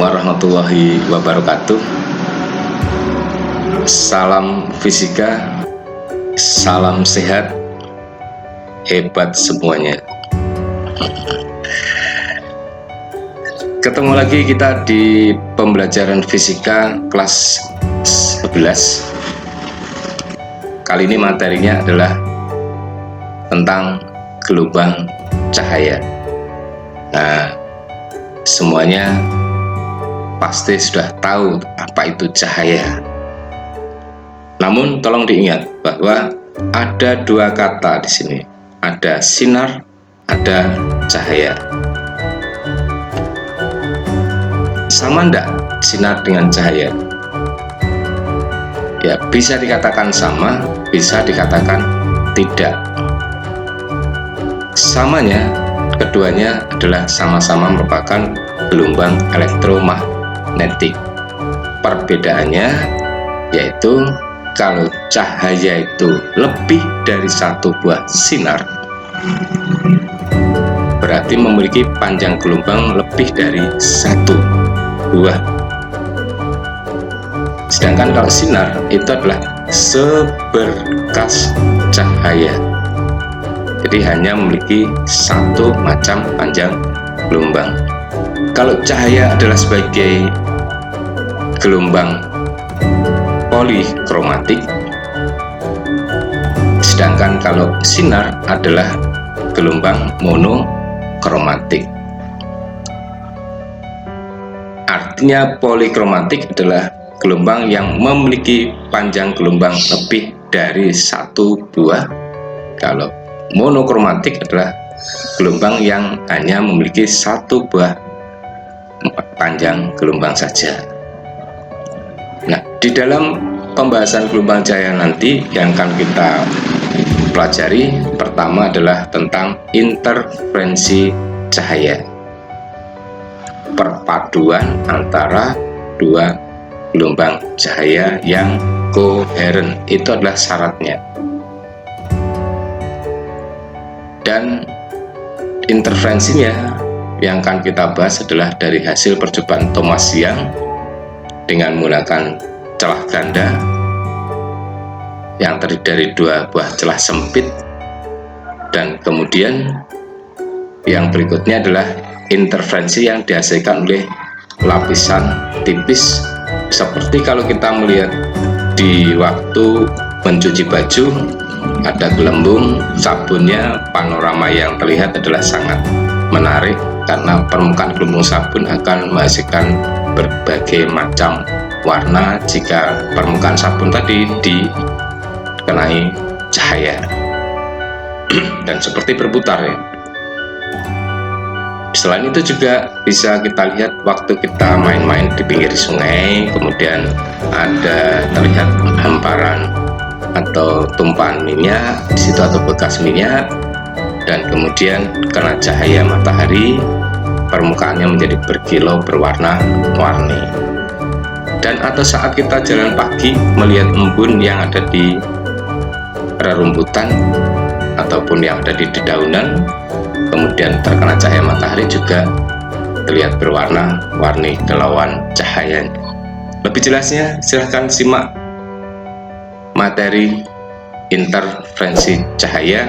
warahmatullahi wabarakatuh. Salam fisika, salam sehat, hebat semuanya. Ketemu lagi kita di pembelajaran fisika kelas 11. Kali ini materinya adalah tentang gelombang cahaya. Nah, semuanya pasti sudah tahu apa itu cahaya. Namun tolong diingat bahwa ada dua kata di sini. Ada sinar, ada cahaya. Sama enggak sinar dengan cahaya? Ya, bisa dikatakan sama, bisa dikatakan tidak. Samanya, keduanya adalah sama-sama merupakan gelombang elektromagnetik. Perbedaannya yaitu kalau cahaya itu lebih dari satu buah sinar, berarti memiliki panjang gelombang lebih dari satu buah. Sedangkan kalau sinar itu adalah seberkas cahaya, jadi hanya memiliki satu macam panjang gelombang. Kalau cahaya adalah sebagai gelombang polikromatik, sedangkan kalau sinar adalah gelombang monokromatik. Artinya polikromatik adalah gelombang yang memiliki panjang gelombang lebih dari satu buah. Kalau monokromatik adalah gelombang yang hanya memiliki satu buah panjang gelombang saja. Nah, di dalam pembahasan gelombang cahaya nanti yang akan kita pelajari, pertama adalah tentang interferensi cahaya. Perpaduan antara dua gelombang cahaya yang koheren, itu adalah syaratnya. Dan interferensinya yang akan kita bahas adalah dari hasil percobaan Thomas Young dengan menggunakan celah ganda yang terdiri dari dua buah celah sempit, dan kemudian yang berikutnya adalah interferensi yang dihasilkan oleh lapisan tipis, seperti kalau kita melihat di waktu mencuci baju, ada gelembung sabunnya, panorama yang terlihat adalah sangat menarik karena permukaan gelembung sabun akan menghasilkan berbagai macam warna jika permukaan sabun tadi dikenai cahaya dan seperti berputar ya. Selain itu juga bisa kita lihat waktu kita main-main di pinggir sungai, kemudian ada terlihat hamparan atau tumpahan minyak di situ atau bekas minyak, dan kemudian kena cahaya matahari permukaannya menjadi berkilau berwarna-warni. Dan atau saat kita jalan pagi melihat embun yang ada di rerumputan ataupun yang ada di dedaunan, kemudian terkena cahaya matahari juga terlihat berwarna-warni kilauan cahayanya. Lebih jelasnya silahkan simak materi interferensi cahaya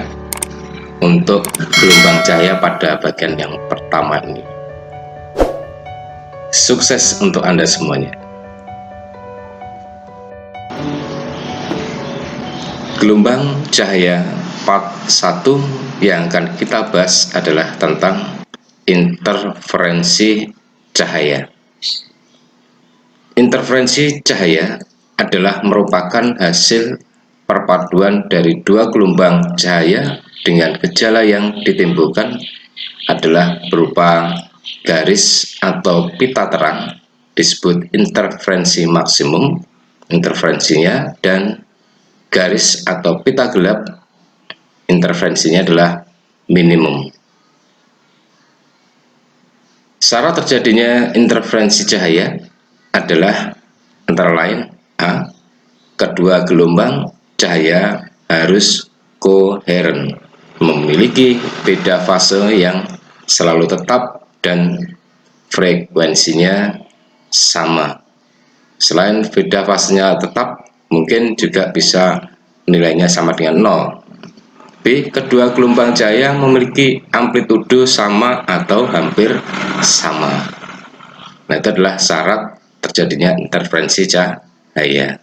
untuk gelombang cahaya pada bagian yang pertama ini. Sukses untuk Anda semuanya. Gelombang cahaya part 1 yang akan kita bahas adalah tentang interferensi cahaya. Interferensi cahaya adalah merupakan hasil perpaduan dari dua gelombang cahaya dengan gejala yang ditimbulkan adalah berupa garis atau pita terang, disebut interferensi maksimum interferensinya, dan garis atau pita gelap interferensinya adalah minimum. Syarat terjadinya interferensi cahaya adalah antara lain: A, kedua gelombang cahaya harus koheren, memiliki beda fase yang selalu tetap dan frekuensinya sama. Selain beda fasenya tetap, mungkin juga bisa nilainya sama dengan 0. B. Kedua gelombang cahaya memiliki amplitudo sama atau hampir sama. Nah, itu adalah syarat terjadinya interferensi cahaya.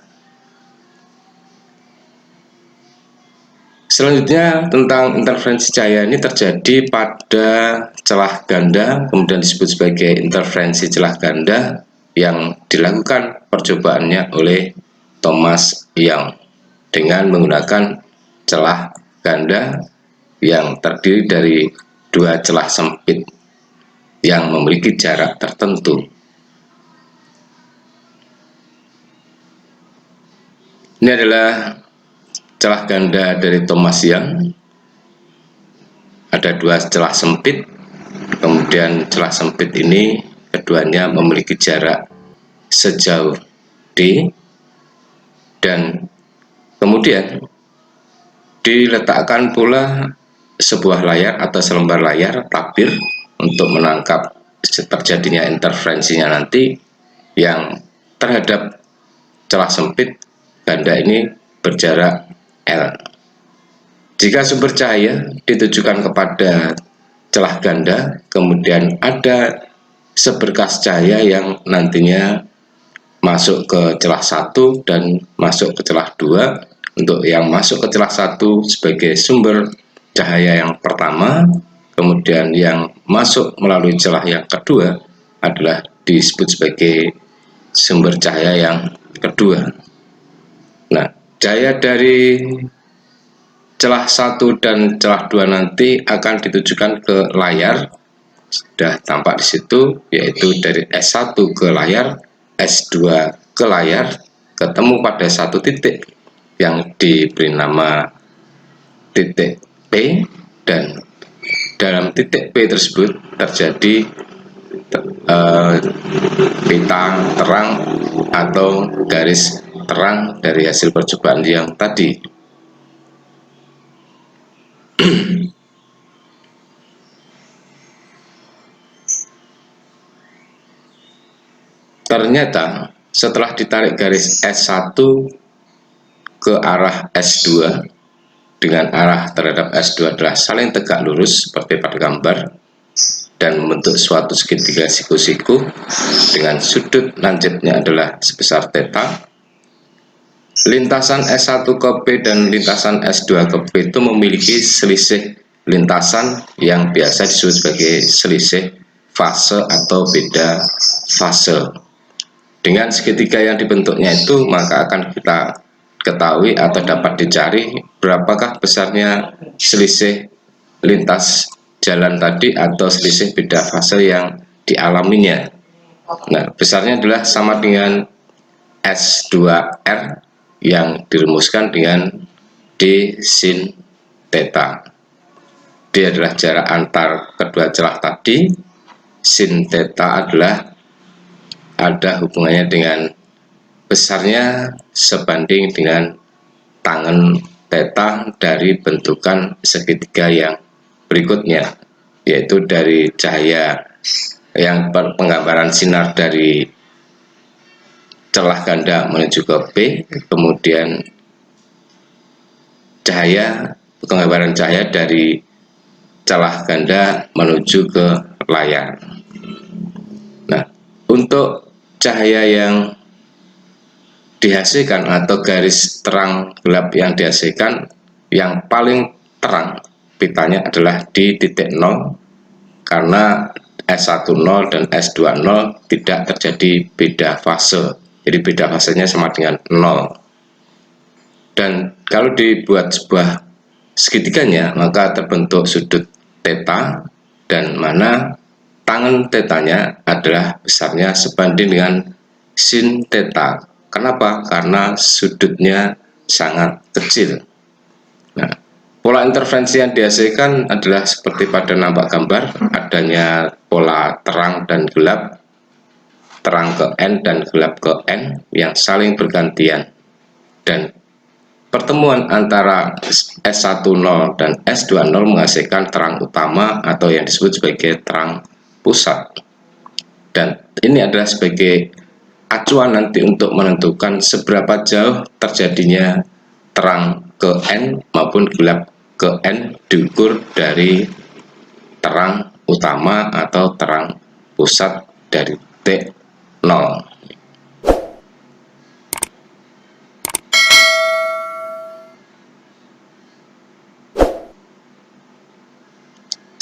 Selanjutnya tentang interferensi cahaya ini terjadi pada celah ganda, kemudian disebut sebagai interferensi celah ganda yang dilakukan percobaannya oleh Thomas Young dengan menggunakan celah ganda yang terdiri dari dua celah sempit yang memiliki jarak tertentu. Ini adalah celah ganda dari Thomas Young. Ada dua celah sempit, kemudian celah sempit ini keduanya memiliki jarak sejauh D, dan kemudian diletakkan pula sebuah layar atau selembar layar tabir untuk menangkap terjadinya interferensinya nanti, yang terhadap celah sempit ganda ini berjarak L. Jika sumber cahaya ditujukan kepada celah ganda, kemudian ada seberkas cahaya yang nantinya masuk ke celah 1 dan masuk ke celah 2. Untuk yang masuk ke celah 1 sebagai sumber cahaya yang pertama, kemudian yang masuk melalui celah yang kedua adalah disebut sebagai sumber cahaya yang kedua. Nah, cahaya dari celah 1 dan celah 2 nanti akan ditujukan ke layar. Sudah tampak di situ, yaitu dari S1 ke layar, S2 ke layar, ketemu pada satu titik yang diberi nama titik P, dan dalam titik P tersebut terjadi bintang terang atau garis terang dari hasil percobaan yang tadi. Ternyata setelah ditarik garis S1 ke arah S2 dengan arah terhadap S2 adalah saling tegak lurus seperti pada gambar dan membentuk suatu segitiga siku-siku dengan sudut lancipnya adalah sebesar theta. Lintasan S1 ke P dan lintasan S2 ke P itu memiliki selisih lintasan yang biasa disebut sebagai selisih fase atau beda fase. Dengan segitiga yang dibentuknya itu, maka akan kita ketahui atau dapat dicari berapakah besarnya selisih lintas jalan tadi atau selisih beda fase yang dialaminya. Nah, besarnya adalah sama dengan S2R yang dirumuskan dengan D sin theta. D adalah jarak antar kedua celah tadi, sin theta adalah ada hubungannya dengan besarnya sebanding dengan tangen theta dari bentukan segitiga yang berikutnya, yaitu dari cahaya yang penggambaran sinar dari celah ganda menuju ke P, kemudian penggambaran cahaya dari celah ganda menuju ke layar. Nah, untuk cahaya yang dihasilkan atau garis terang gelap yang dihasilkan, yang paling terang pitanya adalah di titik 0, karena S10 dan S20 tidak terjadi beda fase, jadi beda fasenya sama dengan 0. Dan kalau dibuat sebuah segitiganya, maka terbentuk sudut theta, dan mana tangen tetanya adalah besarnya sebanding dengan sin theta. Kenapa? Karena sudutnya sangat kecil. Nah, pola interferensi yang dihasilkan adalah seperti pada nampak gambar, adanya pola terang dan gelap, terang ke N dan gelap ke N yang saling bergantian. Dan pertemuan antara S10 dan S20 menghasilkan terang utama atau yang disebut sebagai terang pusat. Dan ini adalah sebagai acuan nanti untuk menentukan seberapa jauh terjadinya terang ke N maupun gelap ke N diukur dari terang utama atau terang pusat dari titik 0.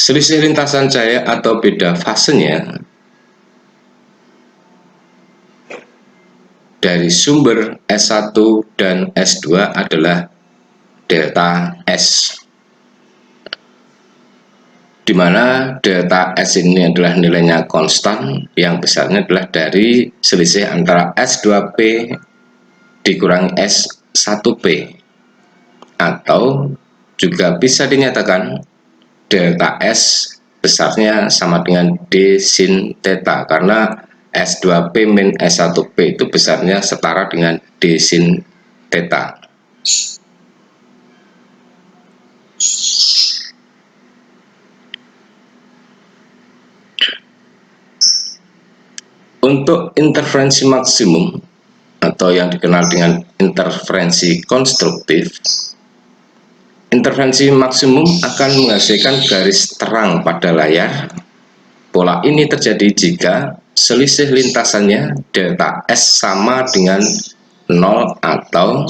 Selisih lintasan cahaya atau beda fasenya dari sumber S1 dan S2 adalah delta S, di mana delta S ini adalah nilainya konstan yang besarnya adalah dari selisih antara S2P dikurangi S1P, atau juga bisa dinyatakan delta S besarnya sama dengan D sin theta, karena S2P min S1P itu besarnya setara dengan D sin theta. Untuk interferensi maksimum atau yang dikenal dengan interferensi konstruktif, interferensi maksimum akan menghasilkan garis terang pada layar. Pola ini terjadi jika selisih lintasannya delta S sama dengan 0 atau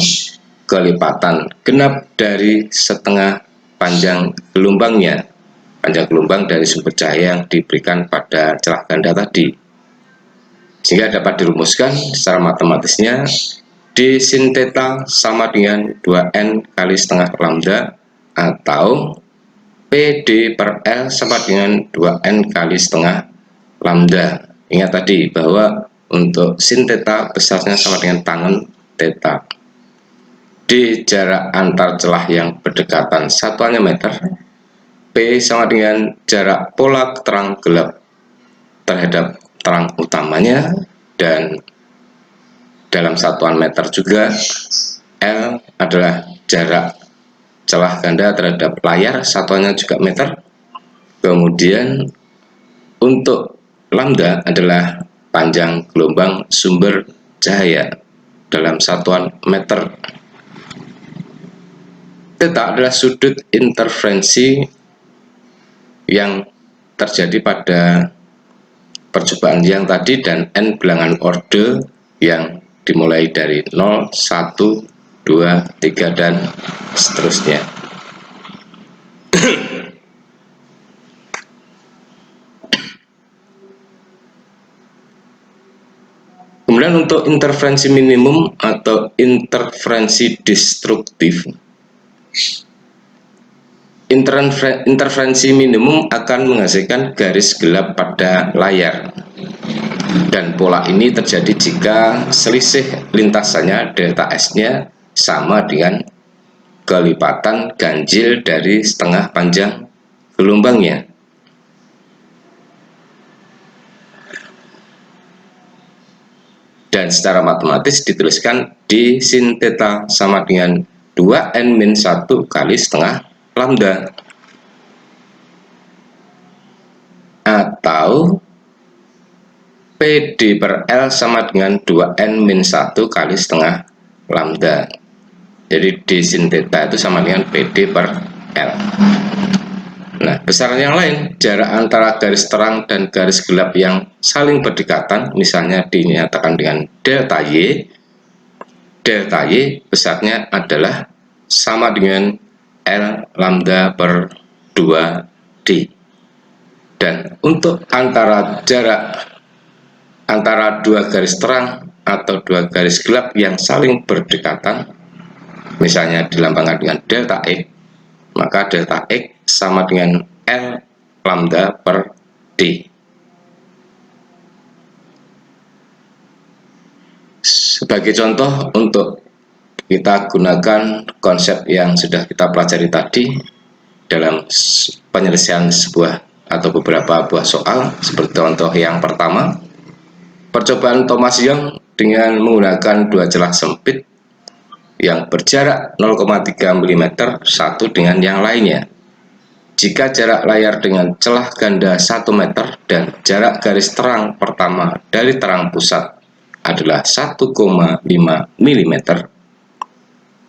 kelipatan genap dari setengah panjang gelombangnya, panjang gelombang dari sumber cahaya yang diberikan pada celah ganda tadi. Sehingga dapat dirumuskan secara matematisnya D sin theta sama dengan 2N kali setengah lambda, atau PD per L sama dengan 2N kali setengah lambda. Ingat tadi bahwa untuk sin theta besarnya sama dengan tangen theta. D jarak antar celah yang berdekatan satuannya meter. P sama dengan jarak pola terang gelap terhadap terang utamanya, dan dalam satuan meter juga. L adalah jarak celah ganda terhadap layar, satuannya juga meter. Kemudian untuk lambda adalah panjang gelombang sumber cahaya dalam satuan meter. Theta adalah sudut interferensi yang terjadi pada percobaan yang tadi, dan N bilangan orde yang dimulai dari 0, 1, 2, 3, dan seterusnya. Kemudian untuk interferensi minimum atau interferensi destruktif, interferensi minimum akan menghasilkan garis gelap pada layar, dan pola ini terjadi jika selisih lintasannya delta S-nya sama dengan kelipatan ganjil dari setengah panjang gelombangnya. Dan secara matematis dituliskan D sin theta sama dengan 2N min 1 kali setengah lambda, atau PD per L sama dengan 2N min 1 kali setengah lambda. Jadi D sin theta itu sama dengan PD per L. Nah, besaran yang lain, jarak antara garis terang dan garis gelap yang saling berdekatan, misalnya dinyatakan dengan delta Y. Delta Y besarnya adalah sama dengan L lambda per 2D. Dan untuk jarak antara dua garis terang atau dua garis gelap yang saling berdekatan, misalnya dilambangkan dengan delta X, maka delta X sama dengan L lambda per D. Sebagai contoh, untuk kita gunakan konsep yang sudah kita pelajari tadi dalam penyelesaian sebuah atau beberapa buah soal, seperti contoh yang pertama, percobaan Thomas Young dengan menggunakan dua celah sempit yang berjarak 0,3 mm satu dengan yang lainnya. Jika jarak layar dengan celah ganda 1 meter dan jarak garis terang pertama dari terang pusat adalah 1,5 mm,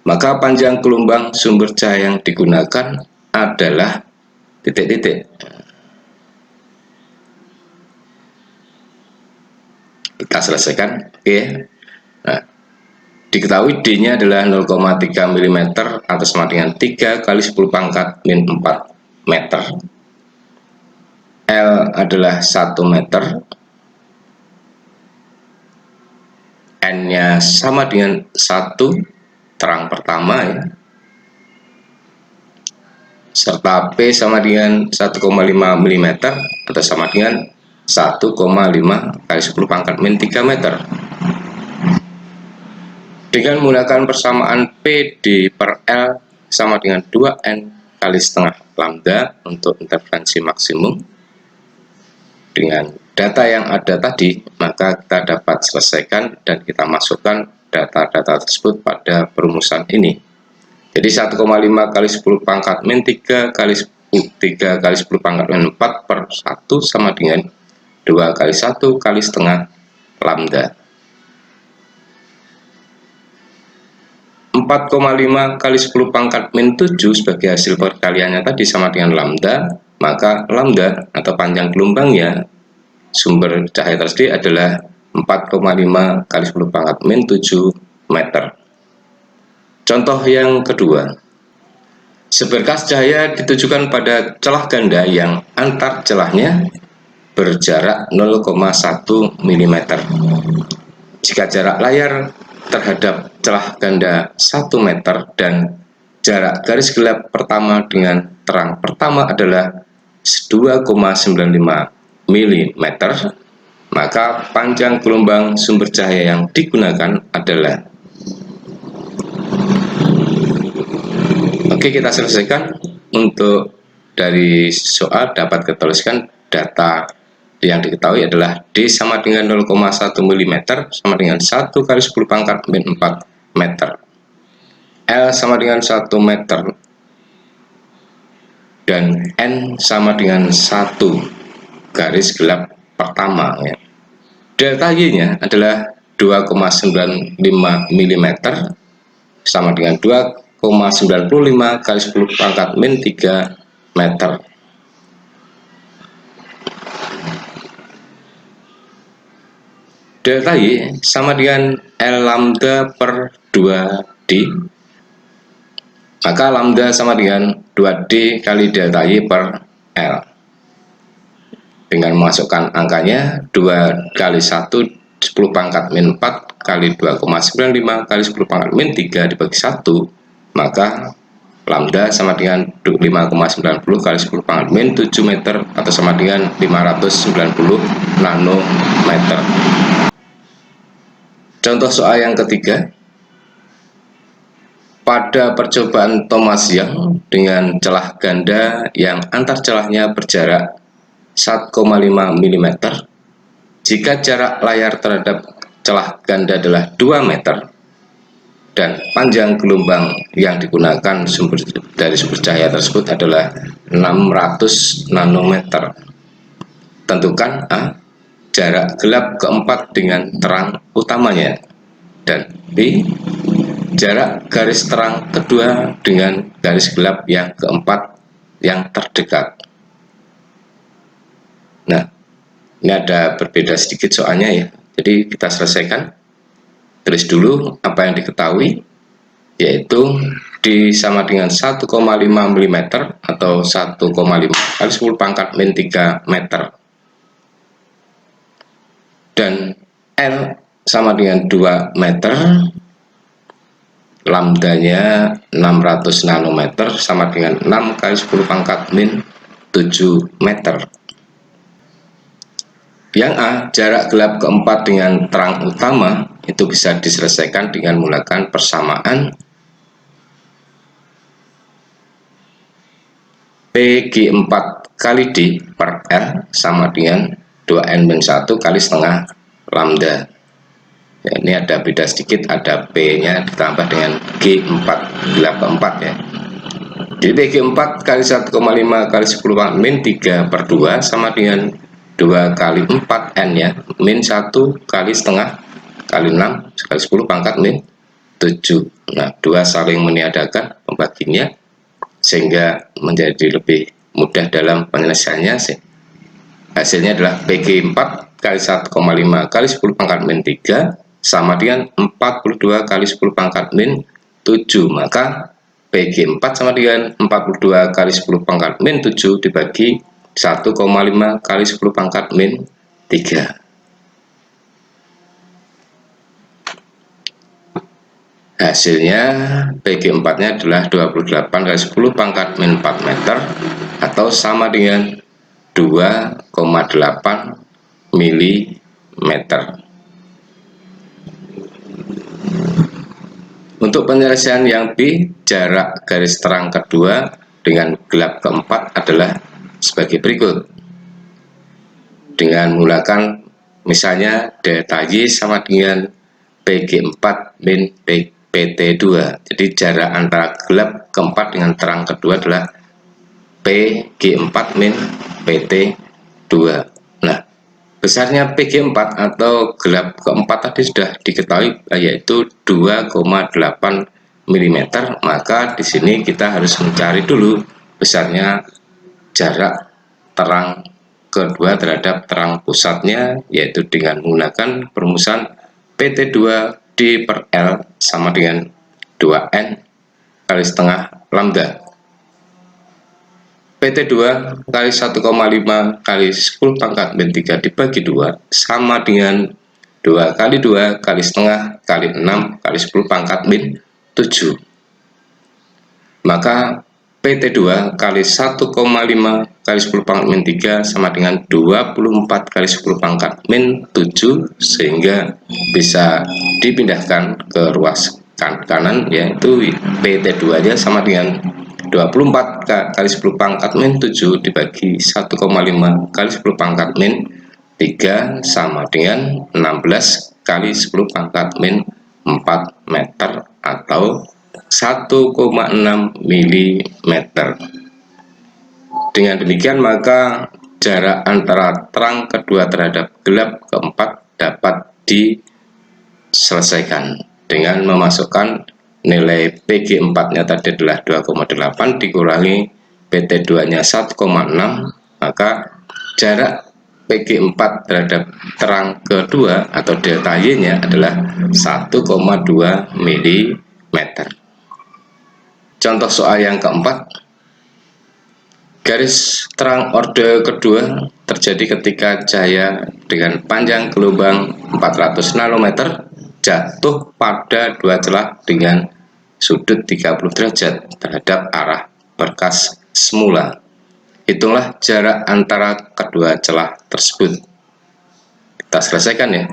maka panjang gelombang sumber cahaya yang digunakan adalah titik-titik. Kita selesaikan, oke. Nah, diketahui D-nya adalah 0,3 mm atau sama dengan 3 kali 10 pangkat min 4 meter. L adalah 1 meter. N-nya sama dengan 1 terang pertama ya. Serta P sama dengan 1,5 mm atau sama dengan 1,5 kali 10 pangkat min 3 meter. Dengan menggunakan persamaan PD per L sama dengan 2N kali setengah lambda untuk interferensi maksimum. Dengan data yang ada tadi, maka kita dapat selesaikan dan kita masukkan data-data tersebut pada perumusan ini. Jadi 1,5 kali 10 pangkat min 3 kali 10 pangkat min 4 per 1 sama dengan 2 kali 1 kali setengah lambda. 4,5 kali 10 pangkat min 7 sebagai hasil perkaliannya tadi sama dengan lambda, maka lambda atau panjang gelombangnya sumber cahaya tadi adalah 4,5 kali 10 pangkat min 7 meter. Contoh yang kedua, seberkas cahaya ditujukan pada celah ganda yang antar celahnya berjarak 0,1 mm. Jika jarak layar terhadap celah ganda 1 meter dan jarak garis gelap pertama dengan terang pertama adalah 2,95 mm, maka panjang gelombang sumber cahaya yang digunakan adalah. Oke, kita selesaikan. Untuk dari soal dapat kita tuliskan data yang diketahui adalah D sama dengan 0,1 mm sama dengan 1 kali 10 pangkat min 4 meter. L sama dengan 1 meter. Dan N sama dengan 1 garis gelap pertama. Ya. Delta Y-nya adalah 2,95 mm sama dengan 2,95 kali 10 pangkat min 3 meter. Delta Y sama dengan L lambda per 2D, maka lambda sama dengan 2D kali delta Y per L. Dengan memasukkan angkanya 2 kali 1 10 pangkat min 4 kali 2,95 kali 10 pangkat min 3 dibagi 1, maka lambda sama dengan 5,90 kali 10 pangkat min 7 meter atau sama dengan 590 nanometer. Contoh soal yang ketiga, pada percobaan Thomas Young dengan celah ganda yang antar celahnya berjarak 1,5 mm, jika jarak layar terhadap celah ganda adalah 2 meter dan panjang gelombang yang digunakan dari sumber cahaya tersebut adalah 600 nanometer. Tentukan A, jarak gelap keempat dengan terang utamanya, dan B, jarak garis terang kedua dengan garis gelap yang keempat yang terdekat. Nah, ini ada berbeda sedikit soalnya ya, jadi kita selesaikan. Tulis dulu apa yang diketahui, yaitu D sama dengan 1,5 mm atau 1,5 kali 10 pangkat min 3 meter. Dan L sama dengan 2 meter, lambdanya 600 nanometer sama dengan 6 kali 10 pangkat min 7 meter. Yang A, jarak gelap keempat dengan terang utama itu bisa diselesaikan dengan menggunakan persamaan PG4 kali D per R sama dengan 2N-1 kali setengah lambda. Ya, ini ada beda sedikit, ada P-nya ditambah dengan G4, gelap keempat ya. Jadi PG4 kali 1,5 kali 10 pangkat min 3/2 sama dengan 2 kali 4 N ya, min 1 kali setengah kali 6 kali 10 pangkat min 7. Nah, 2 saling meniadakan pembaginya sehingga menjadi lebih mudah dalam penyelesaiannya. Hasilnya adalah PG4 kali 1,5 kali 10 pangkat min 3 sama dengan 42 kali 10 pangkat min 7. Maka PG4 sama dengan 42 kali 10 pangkat min 7 dibagi 1,5 kali 10 pangkat min 3. Hasilnya PG4 nya adalah 28 kali 10 pangkat min 4 meter atau sama dengan 2,8 mm. Untuk penyelesaian yang B, jarak garis terang kedua dengan gelap keempat adalah sebagai berikut. Dengan menggunakan misalnya delta Y sama dengan PG4 min PT2. Jadi jarak antara gelap keempat dengan terang kedua adalah PG4 min PT2. Nah, besarnya PG4 atau gelap keempat tadi sudah diketahui, yaitu 2,8 mm. Maka di sini kita harus mencari dulu besarnya jarak terang kedua terhadap terang pusatnya, yaitu dengan menggunakan perumusan PT2 D per L sama dengan 2N kali setengah lambda. PT2 kali 1,5 kali 10 pangkat min 3 dibagi 2 sama dengan 2 kali 2 kali setengah kali 6 kali 10 pangkat min 7. Maka PT2 kali 1,5 kali 10 pangkat min 3 sama dengan 24 kali 10 pangkat min 7, sehingga bisa dipindahkan ke ruas kanan, yaitu PT2 nya sama dengan 24 kali 10 pangkat min 7 dibagi 1,5 kali 10 pangkat min 3 sama dengan 16 kali 10 pangkat min 4 meter atau 1,6 mm. Dengan demikian maka jarak antara terang kedua terhadap gelap keempat dapat diselesaikan dengan memasukkan nilai PG4 nya tadi adalah 2,8 dikurangi PT2 nya 1,6, maka jarak PG4 terhadap terang kedua atau delta Y nya adalah 1,2 mm. Contoh soal yang keempat, garis terang orde kedua terjadi ketika cahaya dengan panjang gelombang 400 nanometer jatuh pada dua celah dengan sudut 30 derajat terhadap arah berkas semula. Hitunglah jarak antara kedua celah tersebut. Kita selesaikan ya.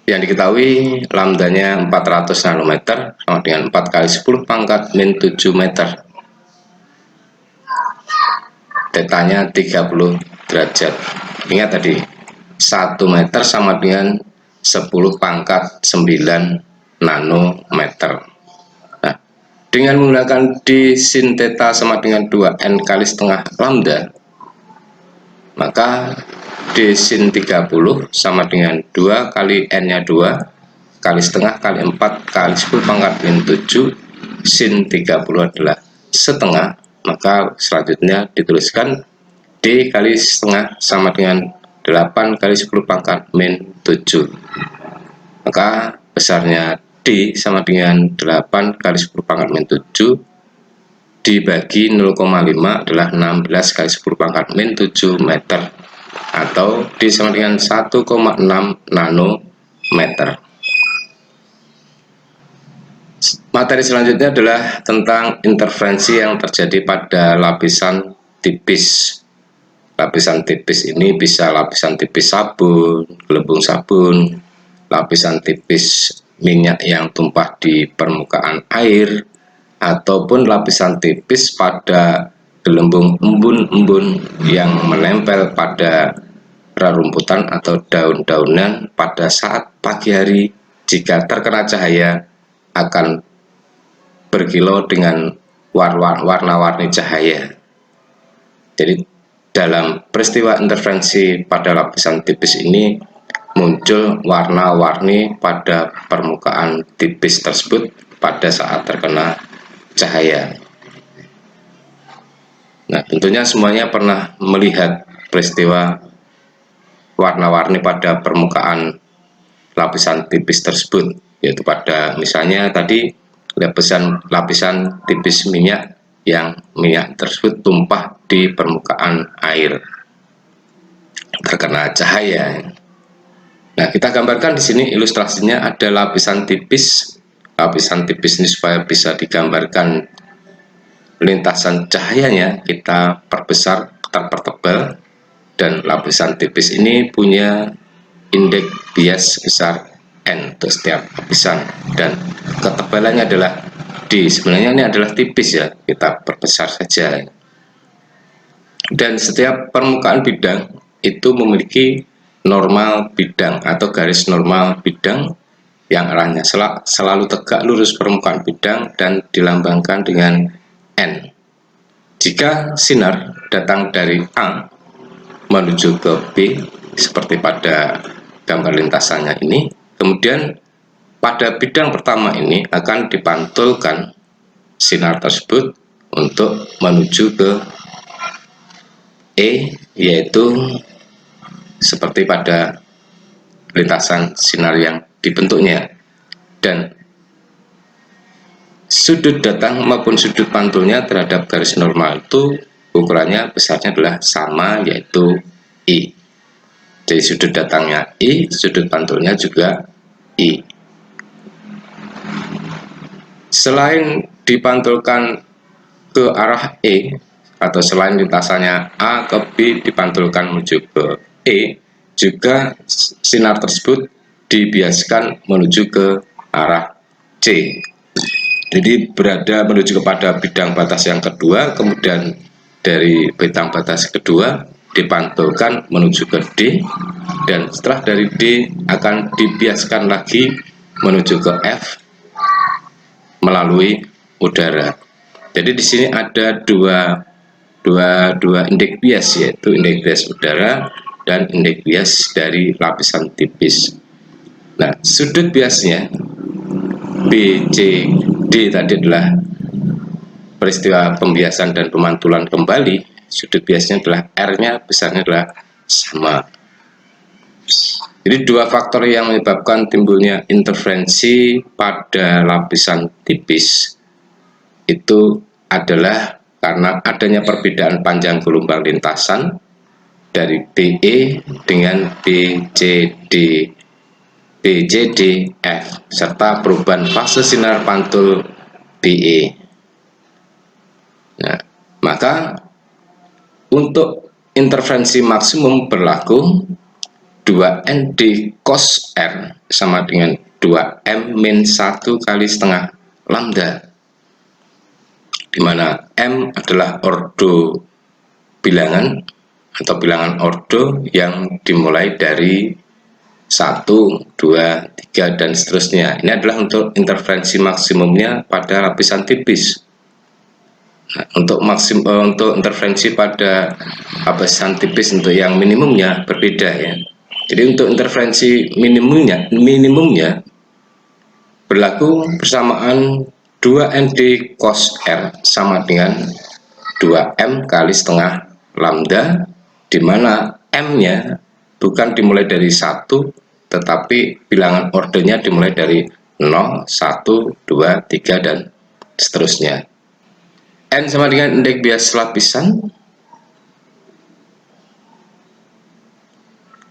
Yang diketahui lambdanya 400 nanometer sama dengan 4 kali 10 pangkat min 7 meter. Tetanya 30 derajat. Ingat tadi 1 meter sama dengan 10 pangkat 9 nanometer. Nah, dengan menggunakan d sin theta sama dengan 2n kali setengah lambda, maka d sin 30 sama dengan 2 kali n nya 2 kali setengah kali 4 kali 10 pangkat min 7 sin 30 adalah setengah. Maka selanjutnya dituliskan d kali setengah sama dengan 8 kali 10 pangkat min 7. Maka besarnya d sama dengan 8 kali 10 pangkat min 7 dibagi 0,5 adalah 16 kali 10 pangkat min 7 meter atau d sama dengan 1,6 nanometer. Materi selanjutnya adalah tentang interferensi yang terjadi pada lapisan tipis. Lapisan tipis ini bisa lapisan tipis sabun, gelembung sabun, lapisan tipis minyak yang tumpah di permukaan air, ataupun lapisan tipis pada gelembung embun-embun yang menempel pada rerumputan atau daun-daunan pada saat pagi hari. Jika terkena cahaya akan berkilau dengan warna-warni cahaya. Jadi dalam peristiwa interferensi pada lapisan tipis ini muncul warna-warni pada permukaan tipis tersebut pada saat terkena cahaya. Nah, tentunya semuanya pernah melihat peristiwa warna-warni pada permukaan lapisan tipis tersebut, yaitu pada misalnya tadi lapisan tipis minyak yang minyak tersebut tumpah di permukaan air terkena cahaya. Nah, kita gambarkan di sini ilustrasinya ada lapisan tipis. Lapisan tipis ini supaya bisa digambarkan lintasan cahayanya, kita perbesar, kita pertebal, dan lapisan tipis ini punya indeks bias sebesar N untuk setiap lapisan, dan ketebalannya adalah D. Sebenarnya ini adalah tipis ya, kita perbesar saja. Dan setiap permukaan bidang itu memiliki normal bidang atau garis normal bidang yang arahnya selalu tegak lurus permukaan bidang dan dilambangkan dengan N. Jika sinar datang dari A menuju ke B seperti pada gambar lintasannya ini, kemudian pada bidang pertama ini akan dipantulkan sinar tersebut untuk menuju ke E, yaitu seperti pada lintasan sinar yang dibentuknya. Dan sudut datang maupun sudut pantulnya terhadap garis normal itu ukurannya besarnya adalah sama, yaitu I. Jadi sudut datangnya I, sudut pantulnya juga I. Selain dipantulkan ke arah E, atau selain lintasannya A ke B dipantulkan menuju ke E, juga sinar tersebut dibiaskan menuju ke arah C. Jadi berada menuju kepada bidang batas yang kedua, kemudian dari bidang batas kedua dipantulkan menuju ke D, dan setelah dari D akan dibiaskan lagi menuju ke F melalui udara. Jadi di sini ada dua indeks bias, yaitu indeks bias udara dan indeks bias dari lapisan tipis. Nah, sudut biasnya B, C, D tadi adalah peristiwa pembiasan dan pemantulan kembali. Sudut biasnya adalah R-nya besarnya adalah sama. Jadi dua faktor yang menyebabkan timbulnya interferensi pada lapisan tipis itu adalah karena adanya perbedaan panjang gelombang lintasan dari BE dengan BCDF serta perubahan fase sinar pantul BE. Nah, maka untuk interferensi maksimum berlaku 2ND cos R sama dengan 2M-1 kali setengah lambda, di mana M adalah ordo bilangan atau bilangan ordo yang dimulai dari 1, 2, 3, dan seterusnya. Ini adalah untuk interferensi maksimumnya pada lapisan tipis. Nah, untuk interferensi pada lapisan tipis untuk yang minimumnya berbeda ya. Jadi untuk interferensi minimumnya berlaku bersamaan 2ND cos R sama dengan 2M kali setengah lambda, di mana M-nya bukan dimulai dari 1, tetapi bilangan ordernya dimulai dari 0, 1, 2, 3, dan seterusnya. N sama dengan indeks bias lapisan.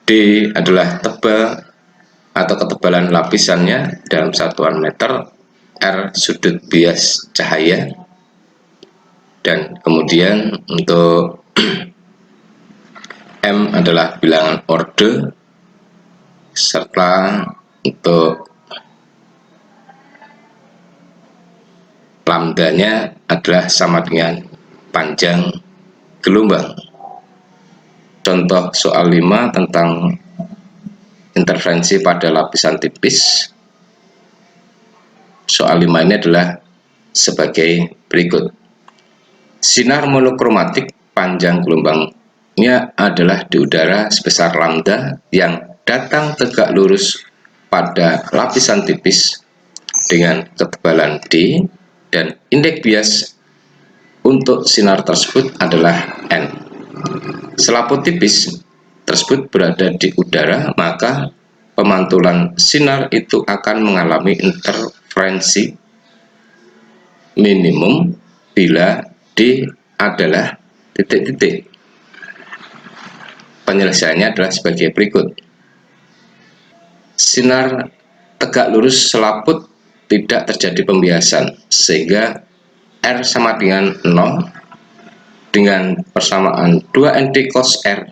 D adalah tebal atau ketebalan lapisannya dalam satuan meter. R sudut bias cahaya. Dan kemudian untuk M adalah bilangan orde, serta untuk lambdanya adalah sama dengan panjang gelombang. Contoh soal 5 tentang interferensi pada lapisan tipis. Soal 5 ini adalah sebagai berikut. Sinar monokromatik panjang gelombangnya adalah di udara sebesar lambda yang datang tegak lurus pada lapisan tipis dengan ketebalan D, dan indeks bias untuk sinar tersebut adalah N. Selaput tipis tersebut berada di udara, maka pemantulan sinar itu akan mengalami interferensi minimum bila D adalah titik-titik. Penyelesaiannya adalah sebagai berikut. Sinar tegak lurus selaput tidak terjadi pembiasan, sehingga R sama dengan 0 dengan persamaan 2ND cos R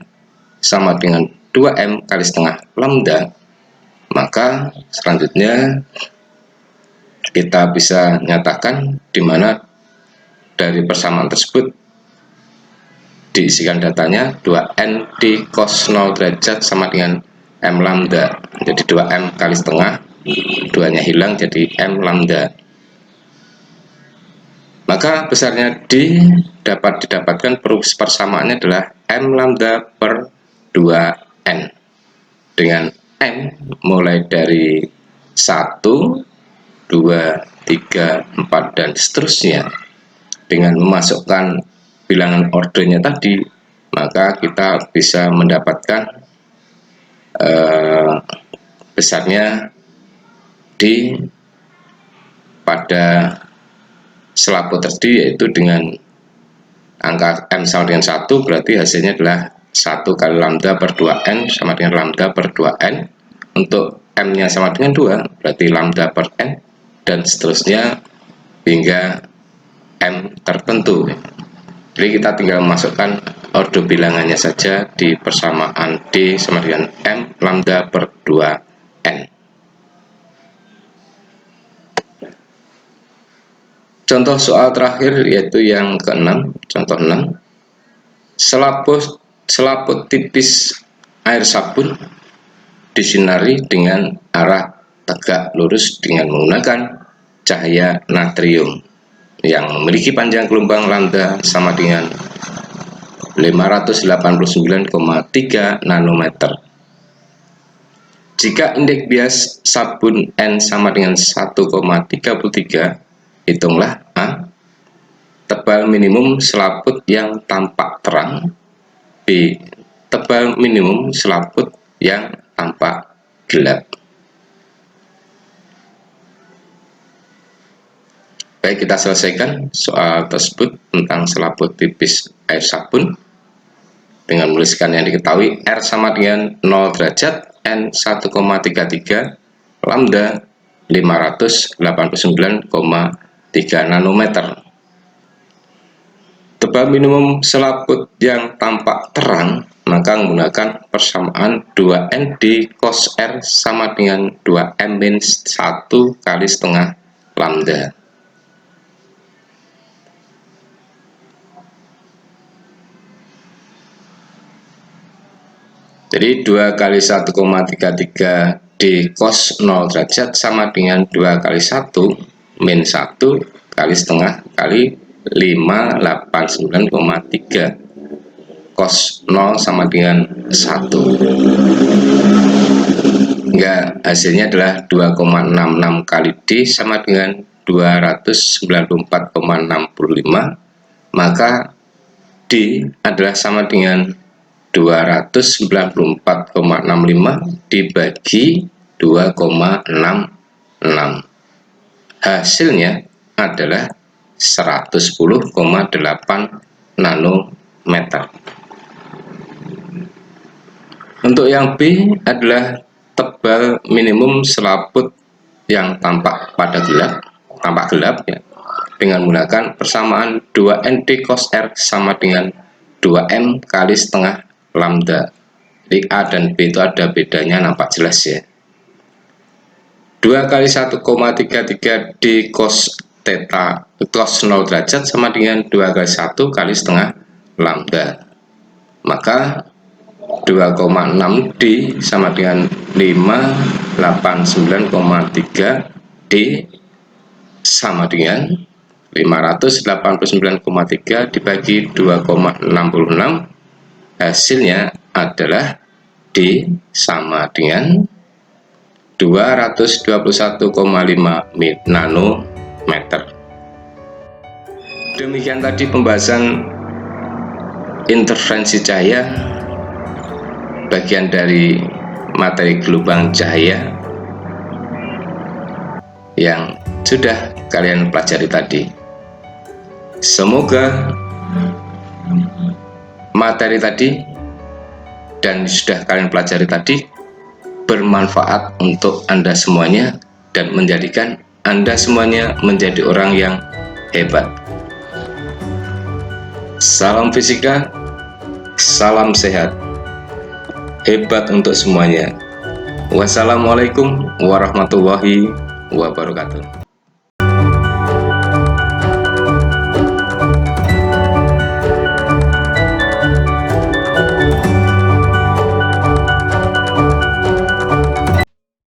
sama dengan 2M kali setengah lambda. Maka selanjutnya kita bisa nyatakan di mana dari persamaan tersebut diisikan datanya 2N di cos 0 derajat sama dengan M lambda. Jadi 2M kali setengah, 2-nya hilang jadi M lambda. Maka besarnya D dapat didapatkan persamaannya adalah M lambda per 2N. Dengan M mulai dari 1, 2, 3, 4, dan seterusnya. Dengan memasukkan bilangan ordernya tadi, maka kita bisa mendapatkan besarnya D pada selaput tadi, yaitu dengan angka M sama dengan 1, berarti hasilnya adalah 1 kali lambda per 2N sama dengan lambda per 2N. Untuk M-nya sama dengan 2, berarti lambda per N, dan seterusnya hingga M tertentu. Jadi kita tinggal memasukkan ordo bilangannya saja di persamaan D sama dengan M lambda per 2N. Contoh soal terakhir yaitu yang ke-6, contoh 6. Selaput tipis air sabun disinari dengan arah tegak lurus dengan menggunakan cahaya natrium yang memiliki panjang gelombang lambda sama dengan 589,3 nanometer. Jika indeks bias sabun N sama dengan 1,33, hitunglah A. Tebal minimum selaput yang tampak terang. B. Tebal minimum selaput yang tampak gelap. Baik, kita selesaikan soal tersebut tentang selaput tipis air sabun dengan menuliskan yang diketahui R sama dengan 0 derajat, N 1,33, lambda 589,3 nanometer. Tebal minimum selaput yang tampak terang, maka menggunakan persamaan 2N di cos R sama dengan 2M min 1 kali setengah lambda. Jadi 2 kali 1,33 di cos 0 derajat sama dengan 2 kali 1 min 1 kali setengah kali 589,3. Cos 0 sama dengan 1. Hingga hasilnya adalah 2,66 kali D sama dengan 294,65. Maka D adalah sama dengan 294,65 dibagi 2,66. Hasilnya adalah 110,8 nanometer. Untuk yang B adalah tebal minimum selaput yang tampak gelap ya, dengan menggunakan persamaan 2N D cos R sama dengan 2M kali setengah lambda. Jadi A dan B itu ada bedanya, nampak jelas ya. 2 kali 1,33 D cos theta cos 0 derajat sama dengan 2 kali 1 kali setengah lambda. Maka 2,6 D sama dengan 589,3 D sama dengan 589,3 dibagi 2,66, hasilnya adalah D sama dengan 221,5 nanometer. Demikian tadi pembahasan interferensi cahaya, bagian dari materi gelombang cahaya yang sudah kalian pelajari tadi. Semoga materi tadi dan sudah kalian pelajari tadi bermanfaat untuk Anda semuanya dan menjadikan Anda semuanya menjadi orang yang hebat. Salam fisika, salam sehat, hebat untuk semuanya. Wassalamualaikum warahmatullahi wabarakatuh.